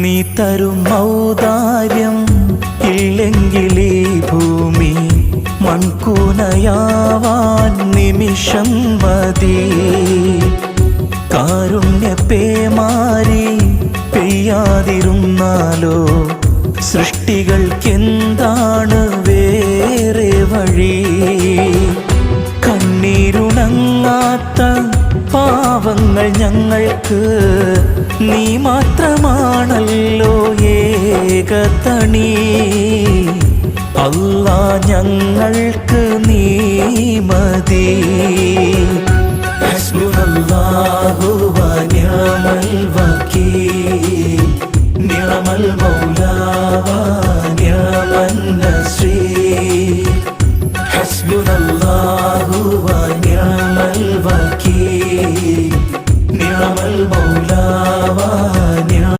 നീ തരും ഔദാര്യം ഇല്ലെങ്കിലീ ഭൂമി മൺകൂനയാവാൻ നിമിഷം മതി. കാരുണ്യപേമാരി പെയ്യാതിരുന്നാലോ സൃഷ്ടികൾക്കെന്താണ് വേറെ വഴി? കണ്ണീരുണങ്ങാത്ത പാവങ്ങൾ ഞങ്ങൾക്ക് നീ മാത്രമാണല്ലോ ഏകതണി. അല്ലാ ഞങ്ങൾക്ക് നീ മതി. ഹസ്ബുനല്ലാഹു വ നിഅമൽ വകീൽ നിഅമൽ മൗലാ വ നിഅമൻ നസീർ. ഹസ്ബുനല്ലാഹു വ നിഅമൽ വകീൽ നിഅമൽ മൗലാ വ